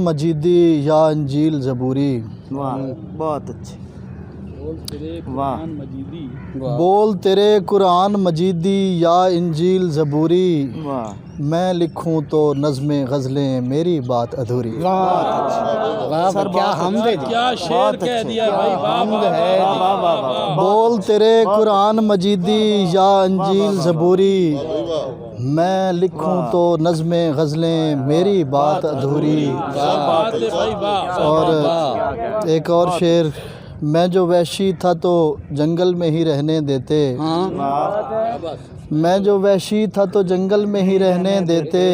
مجیدی یا انجیل زبوری. واہ بہت اچھے. واہ بول تیرے قرآن مجیدی یا انجیل زبوری. واہ میں لکھوں تو نظمیں غزلیں میری بات ادھوری. سر کیا حمد ہے, کیا شعر کہہ دیا بھائی. حمد ہے. واہ واہ واہ. بول تیرے قرآن مجیدی یا انجیل زبوری. میں لکھوں تو نظمیں غزلیں میری بات ادھوری. اور ایک اور شعر. میں جو وحشی تھا تو جنگل میں ہی رہنے دیتے. میں جو وحشی تھا تو جنگل میں ہی رہنے دیتے.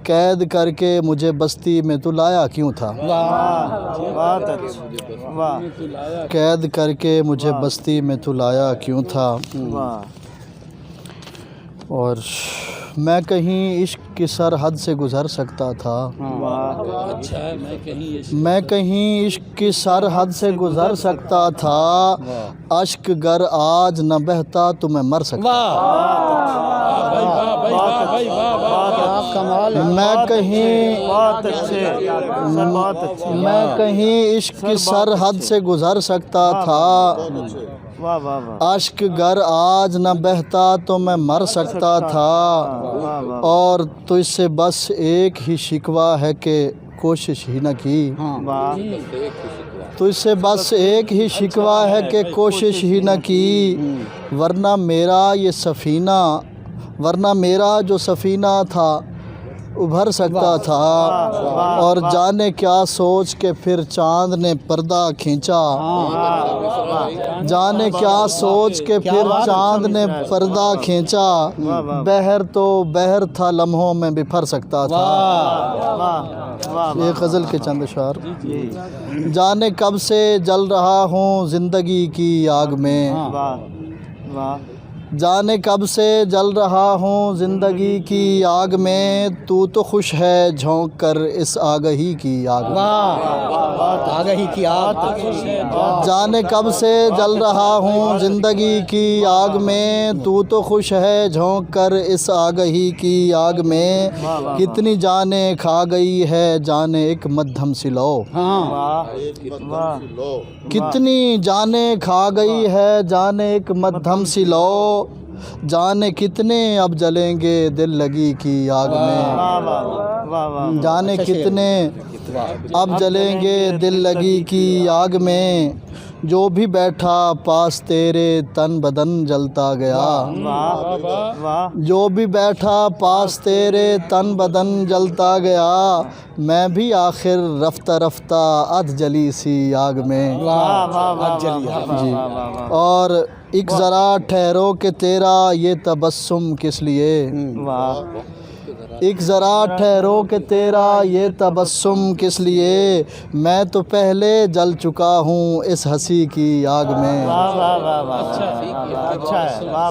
قید کر کے مجھے بستی میں تو لایا کیوں تھا. بہت اچھے. واہ قید کر کے مجھے بستی میں تو لایا کیوں تھا. واہ. اور میں کہیں عشق کی سرحد سے گزر سکتا تھا. میں کہیں عشق کی سرحد سے گزر سکتا تھا. اشک گر آج نہ بہتا تو میں مر سکتا. میں کہیں بہت اچھے. بہت اچھے. میں کہیں عشق کی سرحد سے گزر سکتا تھا. واہ واہ واہ. اشک گر آج نہ بہتا تو میں مر سکتا تھا. اور تو اس سے بس ایک ہی شکوہ ہے کہ کوشش ہی نہ کی. تو اس سے بس ایک ہی شکوہ ہے کہ کوشش ہی نہ کی. ورنہ میرا جو سفینہ تھا ابھر سکتا تھا. اور جانے کیا سوچ کے پھر چاند نے پردہ کھینچا. جانے کیا سوچ کے پھر چاند نے پردہ کھینچا. بہر تو بہر تھا لمحوں میں بفر سکتا تھا. یہ غزل کے چند اشعار. جانے کب سے جل رہا ہوں زندگی کی آگ میں. جانے کب سے جل رہا ہوں زندگی کی آگ میں. تو خوش ہے جھونک کر اس آگہی کی آگ میں. آگہی کی آگ. جانے کب سے جل رہا ہوں زندگی کی آگ میں. تو خوش ہے جھونک کر اس آگہی کی آگ میں. کتنی جانیں کھا گئی ہے جانے ایک مدھم سی لو. کتنی جانیں کھا گئی ہے جانے ایک مدھم سی لو. جانے کتنے اب جلیں گے دل لگی کی آگ میں. جانے کتنے اب جلیں گے دل لگی کی آگ میں. جو بھی بیٹھا پاس تیرے تن بدن جلتا گیا. جو بھی بیٹھا پاس تیرے تن بدن جلتا گیا. میں بھی آخر رفتہ رفتہ ادھ جلی سی آگ میں. جی. اور ایک ذرا ٹھہرو کہ تیرا یہ تبسم کس لیے. ایک ذرا ٹھہرو کہ تیرا یہ تبسم کس لیے. میں تو پہلے جل چکا ہوں اس ہنسی کی آگ میں.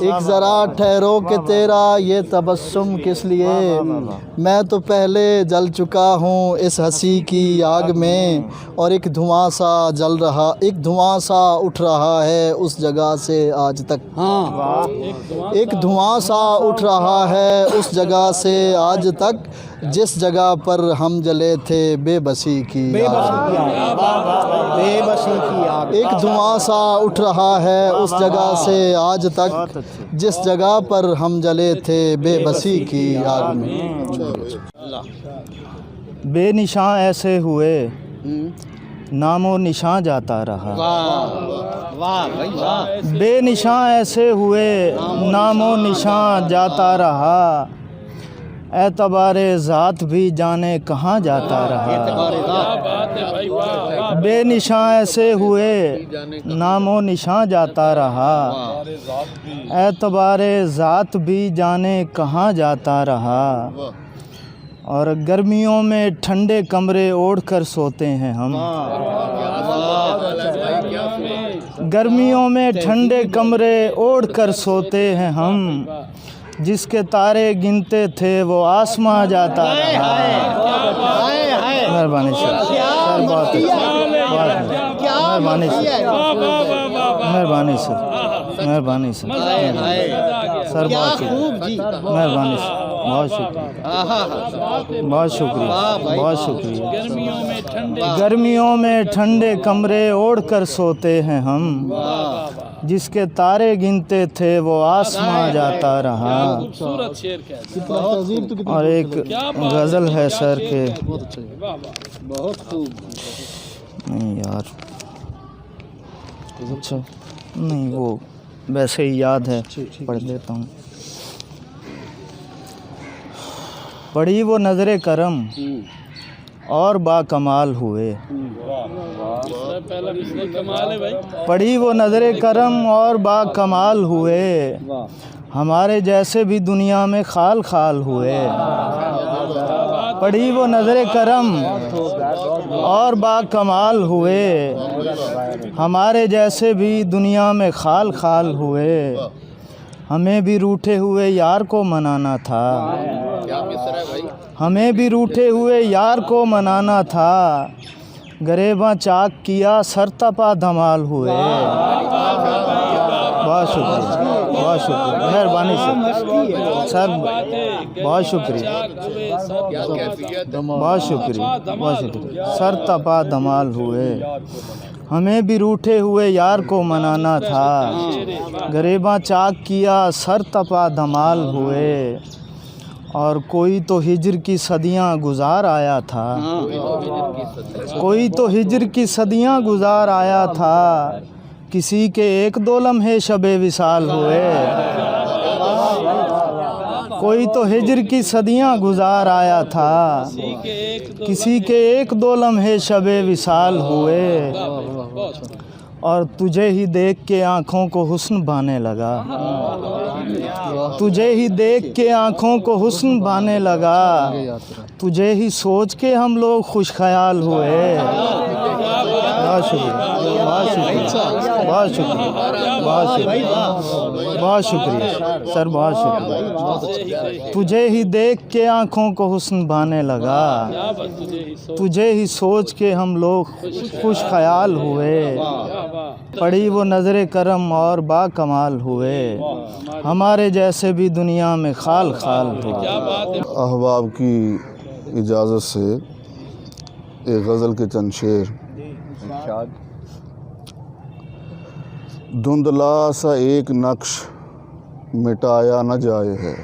ایک ذرا ٹھہرو کہ تیرا یہ تبسم کس لیے. میں تو پہلے جل چکا ہوں اس ہنسی کی آگ میں. اور ایک دھواں سا اٹھ رہا ہے اس جگہ سے آج تک. ایک دھواں سا اٹھ رہا ہے اس جگہ سے آج تک. جس جگہ پر ہم جلے تھے بے بسی کی آگ. ایک دھواں سا اٹھ رہا ہے اس جگہ سے آج تک. جس جگہ پر ہم جلے تھے بے بسی کی آگ میں. بے نشاں ایسے ہوئے نام و نشاں جاتا رہا. بے نشاں ایسے ہوئے نام و نشاں جاتا رہا. اعتبار ذات بھی جانے کہاں جاتا رہا. بے نشاں ایسے ہوئے نام و نشاں جاتا رہا. اعتبار ذات بھی جانے کہاں جاتا رہا. اور گرمیوں میں ٹھنڈے کمرے اوڑھ کر سوتے ہیں ہم. گرمیوں میں ٹھنڈے کمرے اوڑھ کر سوتے ہیں ہم. جس کے تارے گنتے تھے وہ آسماں جاتا رہا. مہربانی سر. مہربانی سر. مہربانی سر. مہربانی سر. سر بہت شکریہ. مہربانی سر. بہت شکریہ. بہت شکریہ، بہت شکریہ۔ گرمیوں میں ٹھنڈے کمرے اوڑھ کر سوتے ہیں ہم، جس کے تارے گنتے تھے وہ آسماں جاتا رہا۔ اور ایک غزل ہے سر کے، بہت خوب، نہیں یار اچھا نہیں، وہ ویسے ہی یاد ہے، پڑھ دیتا ہوں۔ پڑھی وہ نظر کرم اور با کمال ہوئے، پڑھی وہ نظر کرم اور با کمال ہوئے، ہمارے جیسے بھی دنیا میں خال خال ہوئے۔ پڑھی وہ نظر کرم اور با کمال ہوئے، ہمارے جیسے بھی دنیا میں خال خال ہوئے، ہمیں بھی روٹھے ہوئے یار کو منانا تھا، ہمیں بھی روٹھے ہوئے یار کو منانا تھا، گریباں چاک کیا سر تپا دھمال ہوئے۔ بہت شکریہ، بہت شکریہ، مہربانی سر، بہت شکریہ، بہت شکریہ، بہت شکریہ۔ سر تپا دھمال ہوئے، ہمیں بھی روٹھے ہوئے یار کو منانا تھا، گریباں چاک کیا سر تپا دھمال ہوئے، اور کوئی تو ہجر کی صدیاں گزار آیا تھا، کوئی تو ہجر کی صدیاں گزار آیا تھا، کسی کے ایک دو لمحے شب وصال ہوئے۔ کوئی تو ہجر کی صدیاں گزار آیا تھا، کسی کے ایک دو لمحے شب وصال ہوئے، اور تجھے ہی دیکھ کے آنکھوں کو حسن بھانے لگا، تجھے ہی دیکھ کے آنکھوں کو حسن بھانے لگا، تجھے ہی سوچ کے ہم لوگ خوش خیال ہوئے۔ بہت شکریہ، بہت شکریہ، بہت شکریہ، بہت شکریہ، بہت شکریہ سر، بہت شکریہ۔ تجھے ہی دیکھ کے آنکھوں کو حسن بھانے لگا، تجھے ہی سوچ کے ہم لوگ خوش خیال ہوئے، پڑھی وہ نظر کرم اور با کمال ہوئے، ہمارے جیسے بھی دنیا میں خال خال ہوئے۔ احباب کی اجازت سے ایک غزل کے چند شعر۔ دھندلا سا ایک نقش مٹایا نہ جائے ہے،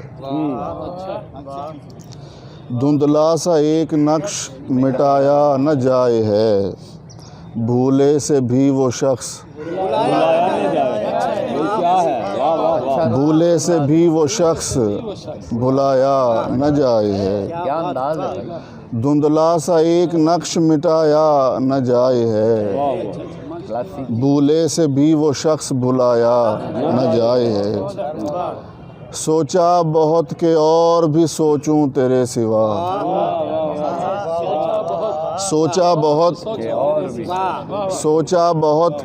دھندلا سا ایک نقش مٹایا نہ جائے ہے، بھولے سے بھی وہ شخص، بھولے سے بھی وہ شخص بھلایا نہ جائے ہے، دھندلا سا ایک نقش مٹایا نہ جائے ہے، بھولے سے بھی وہ شخص بھلایا نہ جائے ہے، سوچا بہت کہ اور بھی سوچوں تیرے سوا، سوچا بہت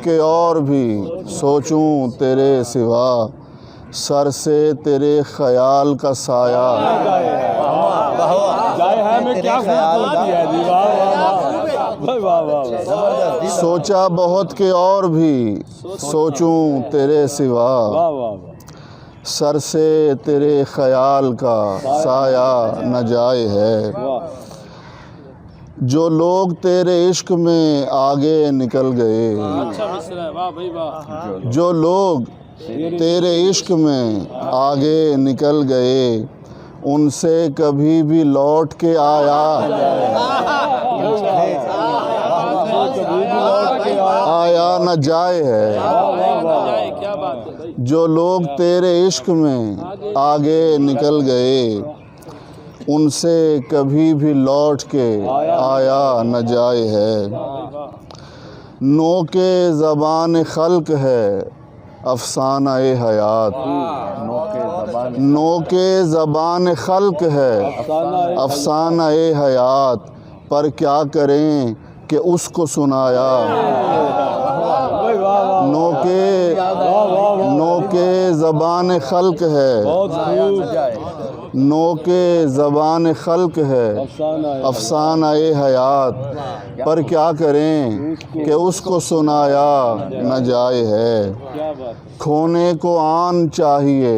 کہ اور بھی سوچوں تیرے سوا، سر سے تیرے خیال کا سایہ، سوچا بہت کہ اور بھی سوچوں تیرے سوا، سر سے تیرے خیال کا سایہ نہ جائے ہے، جو لوگ تیرے عشق میں آگے نکل گئے، جو لوگ تیرے عشق میں آگے نکل گئے، ان سے کبھی بھی لوٹ کے آیا نہ جائے ہے، جو لوگ تیرے عشق میں آگے نکل گئے، ان سے کبھی بھی لوٹ کے آیا نہ جائے ہے، نو کے زبان خلق ہے افسانہ حیات، نو کے زبان خلق ہے افسانہ حیات، پر کیا کریں کہ اس کو سنایا، نو کے زبان خلق ہے، نو کے زبان خلق ہے افسانہ حیات، پر کیا کریں کہ اس کو سنایا نہ جائے ہے، کھونے کو آن چاہیے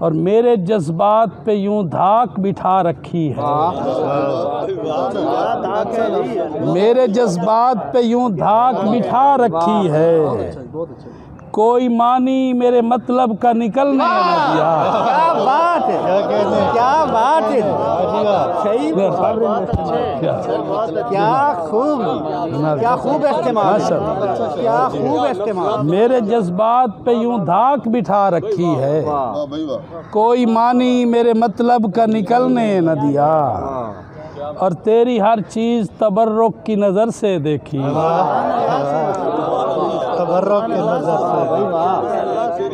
اور میرے جذبات پہ یوں دھاک بٹھا رکھی ہے، میرے جذبات پہ یوں دھاک بٹھا رکھی ہے، کوئی معنی میرے مطلب کا نکلنے نہ دیا۔ کیا بات ہے، کیا بات ہے، صحیح، کیا خوب، کیا خوب استعمال، کیا خوب استعمال۔ میرے جذبات پہ یوں دھاک بٹھا رکھی ہے، کوئی معنی میرے مطلب کا نکلنے نہ دیا، اور تیری ہر چیز تبرک کی نظر سے دیکھی،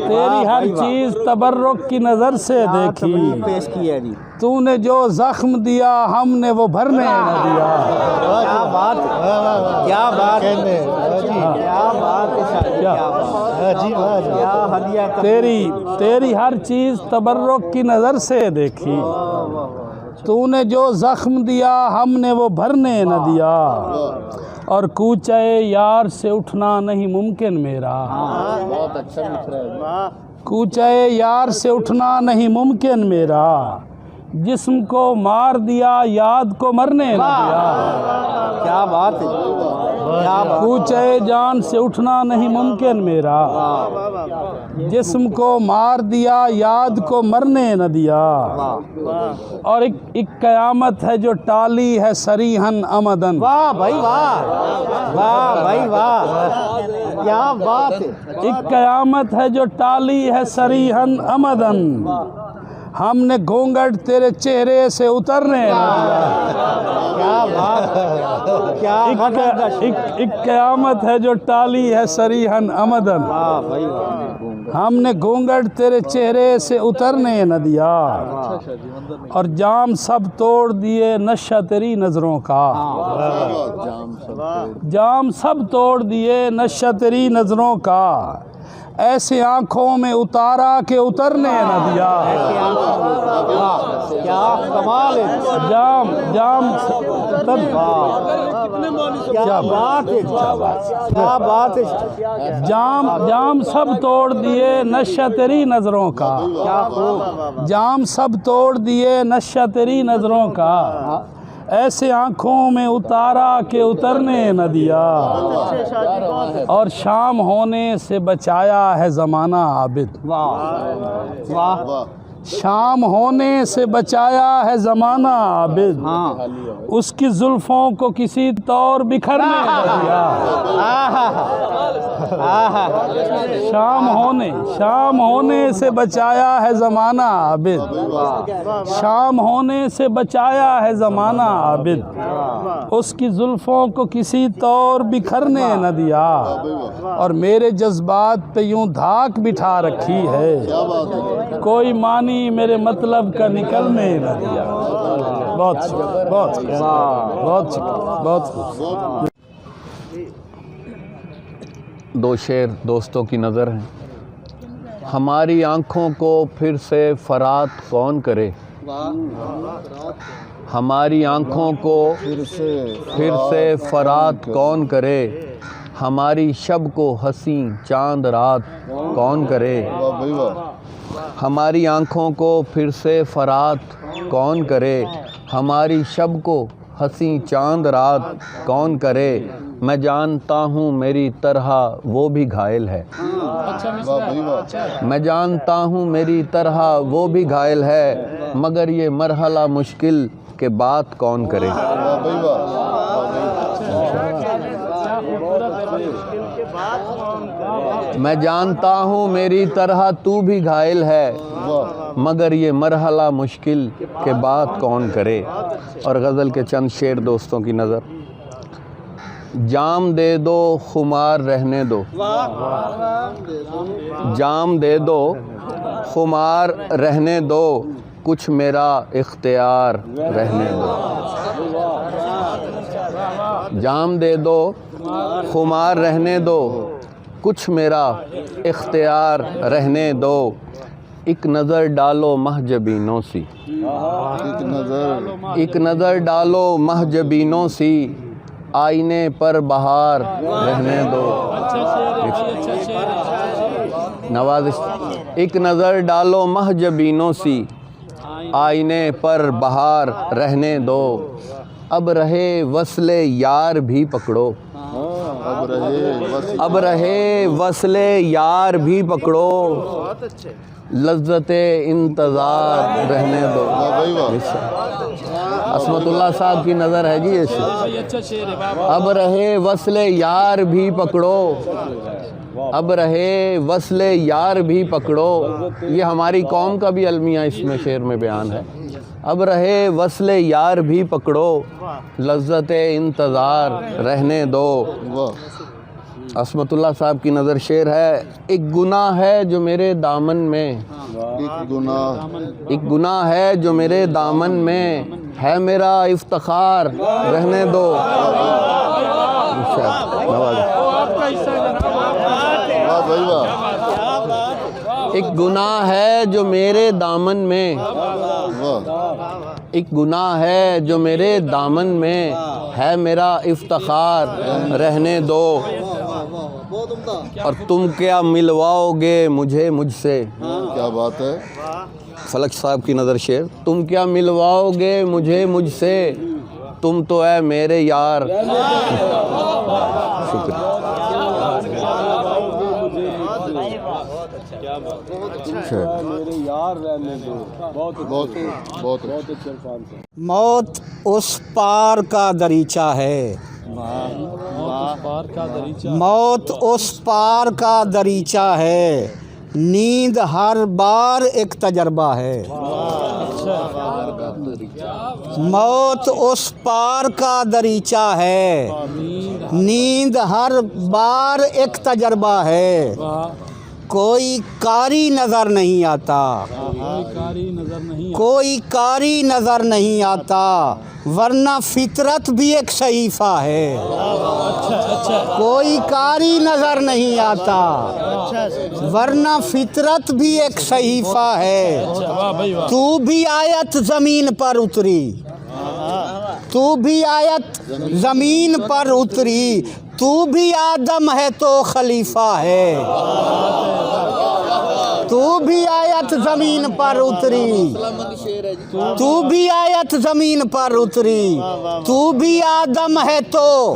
تیری ہر چیز تبرک کی نظر سے دیکھی، تو نے جو زخم دیا ہم نے وہ بھرنے نہ دیا۔ کیا بات، کیا بات، کیا ہدیہ، تیری ہر چیز تبرک کی نظر سے دیکھی، تو نے جو زخم دیا ہم نے وہ بھرنے نہ دیا، اور کوچے یار سے اٹھنا نہیں ممکن میرا، کوچے یار سے اٹھنا نہیں ممکن میرا، جسم کو مار دیا یاد کو مرنے نہ دیا۔ کیا بات ہے، کوچے جان سے اٹھنا نہیں ممکن میرا، جسم کو مار دیا یاد کو مرنے نہ دیا، اور ایک قیامت ہے جو ٹالی ہے صریحاً امدن۔ واہ بھائی واہ، واہ بھائی واہ، کیا بات ہے، ایک قیامت ہے جو ٹالی ہے صریحاً امدن، ہم نے گھونگھٹ تیرے چہرے سے اترنے نہ دیا۔ کیا بات، کیا ایک قیامت ہے جو ٹالی ہے صریحاً امدن، ہم نے گھونگھٹ تیرے چہرے سے اترنے نہ دیا، اور جام سب توڑ دیے نشہ تیری نظروں کا، جام سب توڑ دیے نشہ تیری نظروں کا، ایسے آنکھوں میں اتارا کہ اترنے نہ دیا۔ کیا کمال ہے، جام کیا بات ہے، کیا بات ہے، جام سب توڑ دیے نشہ تیری نظروں کا، جام سب توڑ دیے نشہ تیری نظروں کا، ایسے آنکھوں میں اتارا کہ اترنے نہ دیا، اور شام ہونے سے بچایا ہے زمانہ عابد، شام ہونے سے بچایا ہے زمانہ عابد، اس کی زلفوں کو کسی طور بکھرنے نہ دیا۔ شام ہونے سے بچایا ہے زمانہ عابد، شام ہونے سے بچایا ہے زمانہ عابد، اس کی زلفوں کو کسی طور بکھرنے نہ دیا، اور میرے جذبات پہ یوں دھاک بٹھا رکھی ہے، کوئی معنی میرے مطلب کا نکلنے نہ دیا۔ بہت شکریہ، بہت شکریہ، بہت شکریہ، بہت شکریہ۔ دو شعر دوستوں کی نظر ہیں۔ ہماری آنکھوں کو پھر سے فرات کون کرے، ہماری آنکھوں کو پھر سے فرات کون کرے، ہماری شب کو حسین چاند رات کون کرے، ہماری آنکھوں کو پھر سے فرات کون کرے، ہماری شب کو حسین چاند رات کون کرے، میں جانتا ہوں میری طرح وہ بھی گھائل ہے، میں جانتا ہوں میری طرح وہ بھی گھائل ہے، مگر یہ مرحلہ مشکل کہ بات کون کرے۔ میں جانتا ہوں میری طرح تو بھی گھائل ہے، مگر یہ مرحلہ مشکل کہ بات کون کرے۔ اور غزل کے چند شعر دوستوں کی نظر۔ جام دے دو خمار رہنے دو، جام دے دو خمار رہنے دو، کچھ میرا اختیار رہنے دو، جام دے دو خمار رہنے دو، کچھ میرا اختیار رہنے دو، ایک نظر ڈالو محجبینوں سی، ایک نظر ڈالو محجبینوں سی، آئینے پر بہار رہنے دو، نوازش. ایک نظر ڈالو محجبینوں سی آئینے پر بہار رہنے دو. اب رہے وصل یار بھی پکڑو. اب رہے وصل یار بھی پکڑو. لذت انتظار رہنے دو. عصمت اللہ صاحب کی نظر ہے جی ایسے. اب رہے وصل یار بھی پکڑو. اب رہے وصل یار بھی پکڑو. یہ ہماری قوم کا بھی المیہ اس میں شعر میں بیان ہے. اب رہے وصل یار بھی پکڑو. لذت انتظار رہنے دو. عصمت اللہ صاحب کی نظر شعر ہے. ایک گناہ ہے جو میرے دامن میں. ایک گناہ ہے جو میرے دامن میں ہے میرا افتخار رہنے دو. ایک گناہ ہے جو میرے دامن میں. ایک گناہ ہے جو میرے دامن میں ہے میرا افتخار رہنے دو. اور تم کیا ملواؤ گے مجھے مجھ سے. کیا بات ہے. فلک صاحب کی نظر شعر. تم کیا ملواؤ گے مجھے مجھ سے. تم تو اے میرے یار. شکریہ. موت اس پار کا دریچہ ہے. موت اس پار کا دریچہ ہے. نیند ہر بار ایک تجربہ ہے. موت اس پار کا دریچہ ہے. نیند ہر بار ایک تجربہ ہے. کوئی کاری نظر نہیں آتا. کوئی کاری نظر نہیں آتا ورنہ فطرت بھی ایک صحیفہ ہے. کوئی کاری نظر نہیں آتا ورنہ فطرت بھی ایک صحیفہ ہے. تو بھی آیت زمین پر اتری. تو بھی آیت زمین پر اتری. تو بھی آدم ہے تو خلیفہ ہے. تو بھی آیت زمین پر اتری. تو بھی آیت زمین پر اتری. تو بھی آدم ہے تو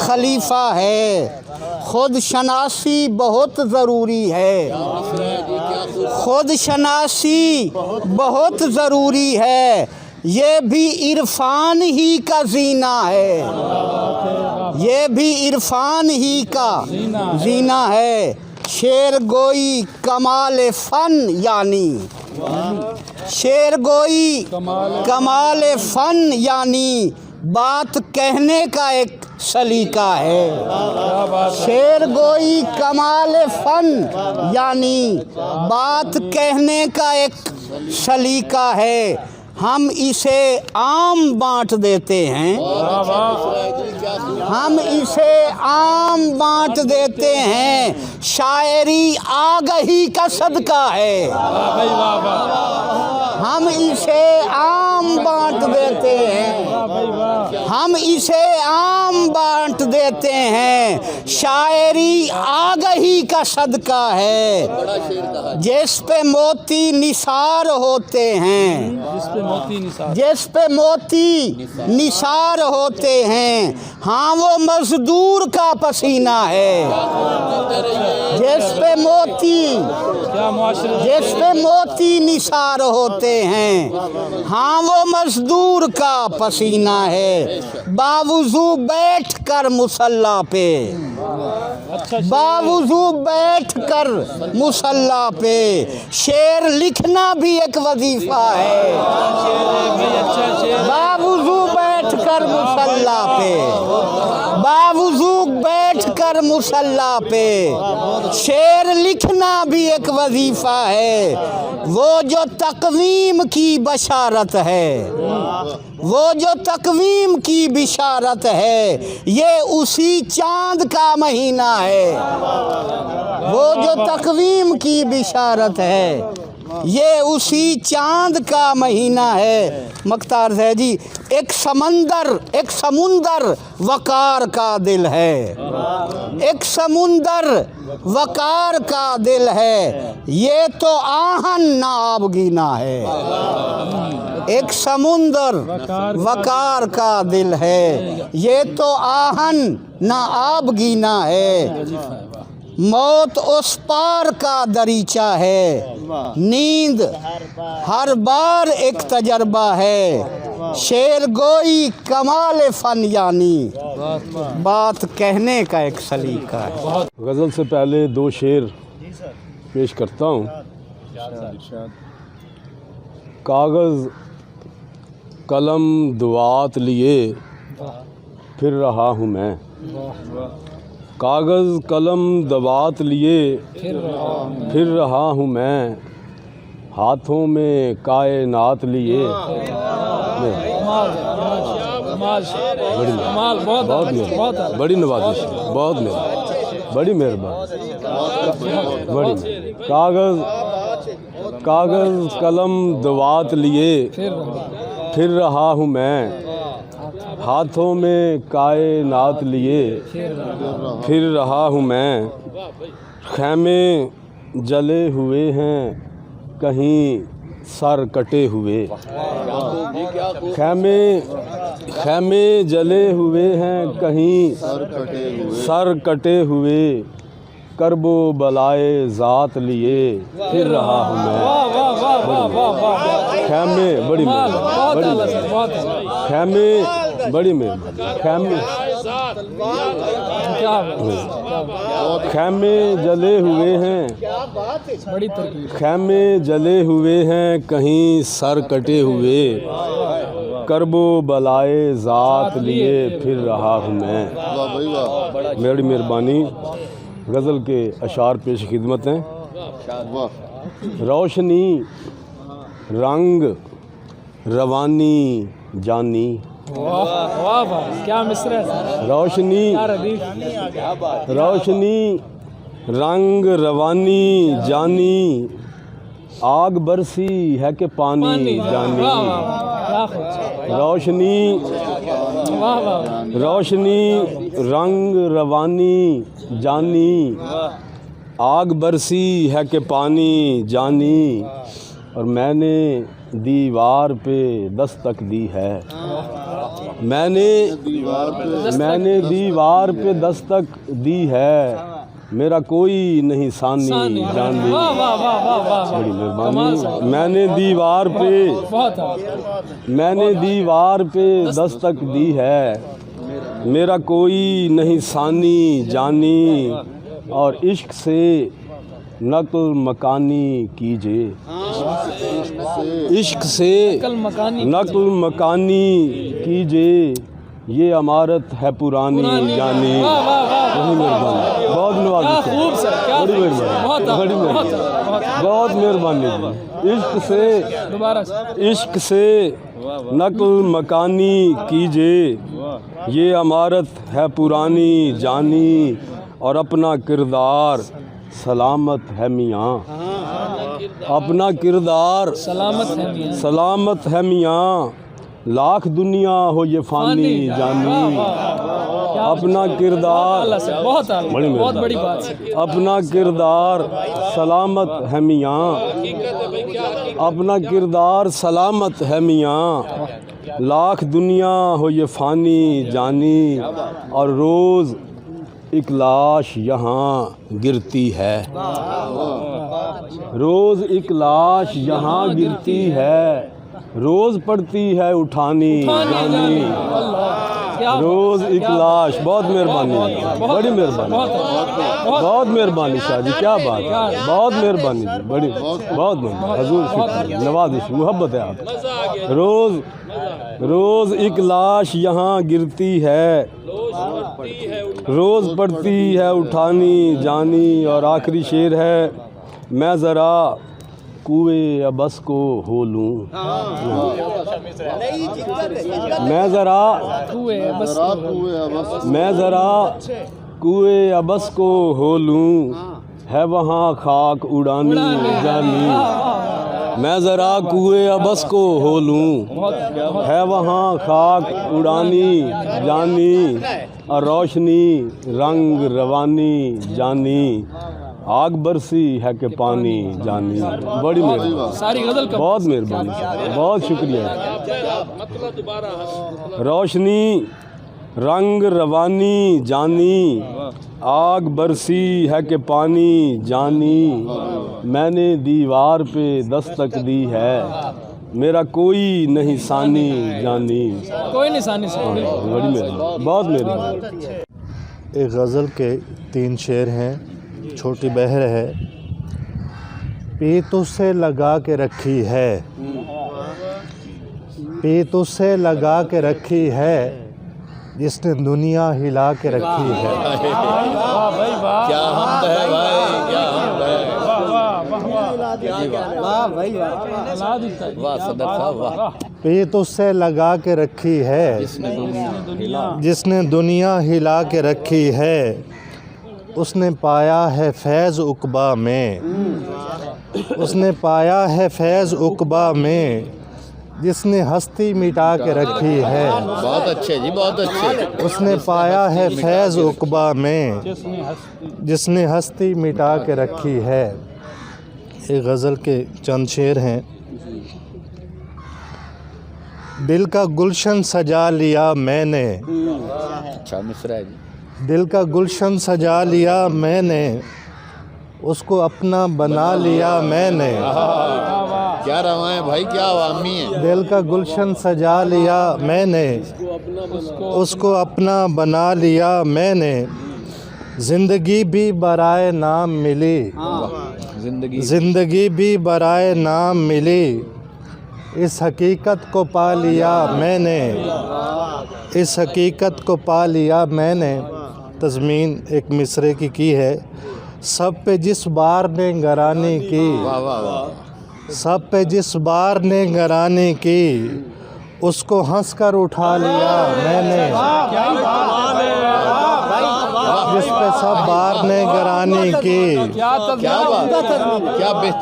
خلیفہ ہے. خود شناسی بہت ضروری ہے. خود شناسی بہت ضروری ہے. یہ بھی عرفان ہی کا زینہ ہے. یہ بھی عرفان ہی کا زینہ ہے. شعر گوئی کمال فن یعنی. شعر گوئی کمال فن یعنی بات کہنے کا ایک سلیقہ ہے. شعر گوئی کمال فن یعنی بات کہنے کا ایک سلیقہ ہے. ہم اسے عام بانٹ دیتے ہیں. ہم اسے عام بانٹ دیتے ہیں. شاعری آگہی کا صدقہ ہے. ہم اسے عام بانٹ دیتے ہیں. ہم اسے عام بانٹ دیتے ہیں. شاعری آگہی کا صدقہ ہے. جس پہ موتی نثار ہوتے ہیں. جس پہ موتی نثار ہوتے ہیں ہاں وہ مزدور کا پسینہ ہے. جس پہ موتی نثار ہوتے ہیں ہاں وہ مزدور کا پسینہ ہے. باوضو بیٹھ کر مصلی پہ. باوضو بیٹھ کر مصلی پہ شعر لکھنا بھی ایک وظیفہ ہے. باوضو بیٹھ کر مصلی پہ. باوضو بیٹھ کر مصلی پہ شعر لکھنا بھی ایک وظیفہ ہے. وہ جو تقویم کی بشارت ہے. وہ جو تقویم کی بشارت ہے یہ اسی چاند کا مہینہ ہے. وہ جو تقویم کی بشارت ہے یہ اسی چاند کا مہینہ ہے. مختار ہے جی ایک سمندر وقار کا دل ہے. ایک سمندر وقار کا دل ہے. یہ تو آہن نہ آبگینہ ہے. ایک سمندر وقار کا دل ہے. یہ تو آہن نہ آبگینہ ہے. موت اس پار کا دریچہ ہے. نیند ہر بار ایک تجربہ ہے. شعر گوئی کمال فن یعنی بات کہنے کا ایک سلیقہ ہے. غزل سے پہلے 2 شعر پیش کرتا ہوں. کاغذ قلم دوات لیے پھر رہا ہوں میں. کاغذ قلم دوات لیے پھر رہا ہوں میں. ہاتھوں میں کائنات لیے. بڑی نوازش، بہت بڑی مہربانی. کاغذ قلم دوات لیے پھر رہا ہوں میں. ہاتھوں میں کائنات لیے پھر رہا ہوں میں. خیمے جلے ہوئے ہیں کہیں سر کٹے ہوئے. خیمے جلے ہوئے ہیں کہیں سر کٹے ہوئے. کرب و بلائے ذات لیے پھر رہا ہوں میں. خیمے بڑی خیمے جلے ہوئے ہیں. خیمے جلے ہوئے ہیں کہیں سر کٹے ہوئے. کرب و بلائے ذات لیے پھر رہا ہوں میں. بڑی مہربانی. غزل کے اشعار پیش خدمت ہیں. روشنی رنگ روانی جانی. کیا مصرع ہے. روشنی رنگ روانی جانی. آگ برسی ہے کہ پانی جانی. روشنی رنگ روانی جانی. آگ برسی ہے کہ پانی جانی. اور میں نے دیوار پہ دستک دی ہے. میں نے دیوار پہ دستک دی ہے. میرا کوئی نہیں ثانی جانی. بڑی مہربانی. میں نے دیوار پہ دستک دی ہے. میرا کوئی نہیں ثانی جانی. اور عشق سے نقل مکانی کیجے. عشق سے نقل مکانی کیجے. یہ عمارت ہے پرانی جانی. بہت نوازش ہے. بہت مہربانی. عشق سے نقل مکانی کیجے. یہ عمارت ہے پرانی جانی. اور اپنا کردار سلامت ہے میاں. اپنا کردار سلامت ہے میاں. لاکھ دنیا ہو یہ فانی جانی. اپنا کردار اپنا کردار سلامت ہے میاں. اپنا کردار سلامت ہے میاں. لاکھ دنیا ہو یہ فانی جانی. اور روز ایک لاش یہاں گرتی ہے. روز ایک لاش یہاں گرتی ہے. روز پڑتی ہے اٹھانی جانی. روز ایک لاش. بہت مہربانی. بڑی مہربانی. بہت مہربانی شاہ جی. کیا بات ہے. بہت مہربانی جی. بڑی بہت حضور شکریہ. نوازش محبت ہے آپ. روز ایک لاش یہاں گرتی ہے. روز پڑتی ہے اٹھانی جانی. اور آخری شعر ہے. میں ذرا کوئے ابس کو ہو لوں. میں ذرا کوئے ابس کو ہو لوں. ہے وہاں خاک اڑانی جانی. میں ذرا کوئے ابس کو ہو لوں، ہے وہاں خاک اڑانی جانی، اور روشنی رنگ روانی جانی، آگ برسی ہے کہ پانی جانی۔ بڑی مہربانی، ساری غزل کا بہت مہربانی، بہت شکریہ۔ روشنی رنگ روانی جانی، آگ برسی ہے کہ پانی جانی، میں نے دیوار پہ دستک دی ہے، میرا کوئی نہیں ثانی جانی۔ کوئی نشانی سے بڑی مہربانی، بہت مہربانی۔ ایک غزل کے 3 شعر ہیں۔ چھوٹی بہر ہے۔ پیت اس سے لگا کے رکھی ہے، پیت اس سے لگا کے رکھی ہے، جس نے دنیا ہلا کے رکھی ہے۔ کیا حمد ہے بھائی، کیا حمد ہے، واہ صدر صاحب واہ۔ پیت اس سے لگا کے رکھی ہے، جس نے دنیا ہلا کے رکھی ہے، اس نے پایا ہے فیض عقبہ میں، اس نے پایا ہے فیض عقبہ میں، جس نے ہستی مٹا کے رکھی ہے۔ بہت اچھے جی، بہت اچھے۔ اس نے پایا ہے فیض عقبہ میں، جس نے ہستی مٹا کے رکھی ہے۔ ایک غزل کے چند شعر ہیں۔ دل کا گلشن سجا لیا میں نے، اچھا مصرع ہے جی۔ دل کا گلشن سجا لیا میں نے، اس کو اپنا بنا لیا میں نے۔ کیا روایت بھائی، کیا عوامی ہے۔ دل کا گلشن سجا لیا میں نے، اس کو اپنا بنا لیا میں نے، زندگی بھی برائے نام ملی، زندگی بھی برائے نام ملی، اس حقیقت کو پا لیا میں نے، اس حقیقت کو پا لیا میں نے۔ تضمین ایک مصرے کی ہے۔ سب پہ جس بار نے گرانی کی، سب پہ جس بار نے گرانی کی، اس کو ہنس کر اٹھا لیا میں نے، جس پہ سب بار نے گرانی کی،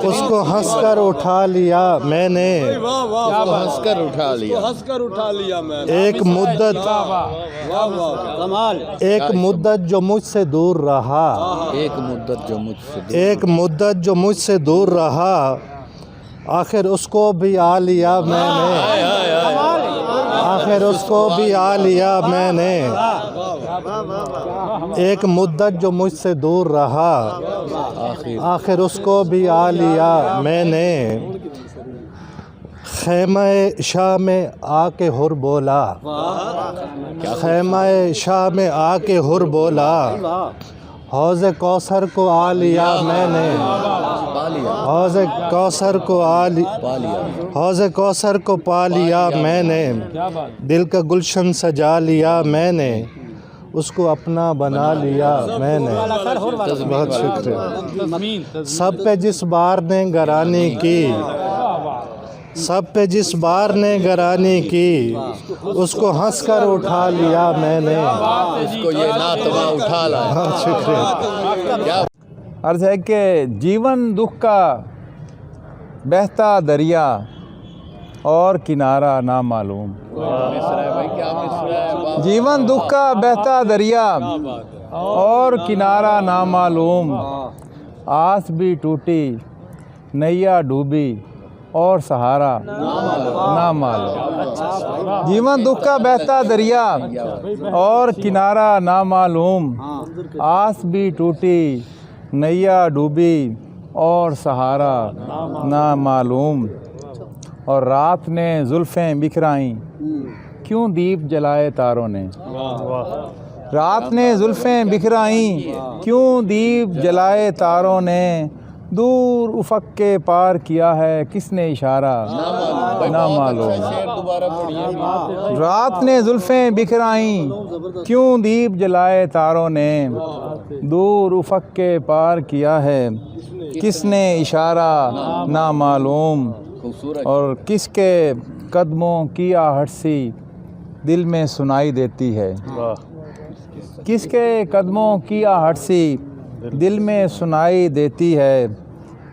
اس کو ہنس کر اٹھا لیا میں نے، ہنس کر اٹھا لیا۔ ایک مدت جو مجھ سے دور رہا، ایک مدت جو مجھ سے ایک مدت جو مجھ سے دور رہا، آخر اس کو بھی آ لیا میں نے، آخر اس کو بھی آ لیا میں نے، ایک مدت جو مجھ سے دور رہا، آخر اس کو بھی آ لیا میں نے۔ خیمہ شاہ میں آ کے حر بولا، خیمہ شاہ میں آ کے حر بولا، حوض کوثر کو آ لیا میں نے، حوض کوثر کو حوض کوثر کو پا لیا میں نے، دل کا گلشن سجا لیا میں نے، اس کو اپنا بنا لیا میں نے۔ بہت شکریہ۔ سب پہ جس بار نے گرانی کی، سب پہ جس بار نے گرانی کی، اس کو ہنس کر اٹھا لیا میں نے، اس کو یہ ناتوا اٹھا لایا۔ بہت شکریہ۔ عرض ہے کہ جیون دکھ کا بہتا دریا اور کنارہ نامعلوم، جیون دکھ کا بہتا دریا اور کنارہ نامعلوم، آس بھی ٹوٹی نیا ڈوبی اور سہارا نامعلوم، جیون دکھ کا بہتا دریا اور کنارہ نامعلوم، آس بھی ٹوٹی نیا ڈوبی اور سہارا نامعلوم، اور رات نے زلفیں بکھرائیں کیوں دیپ جلائے تاروں نے، رات نے زلفیں بکھرائیں کیوں دیپ جلائے تاروں نے، دور افق کے پار کیا ہے کس نے اشارہ نامعلوم، رات نے زلفیں بکھرائیں کیوں دیپ جلائے تاروں نے، دور افق کے پار کیا ہے کس نے اشارہ نامعلوم، اور کس کے قدموں کی آہٹ سی دل میں سنائی دیتی ہے، کس کے قدموں کی آہٹ سی دل میں سنائی دیتی ہے،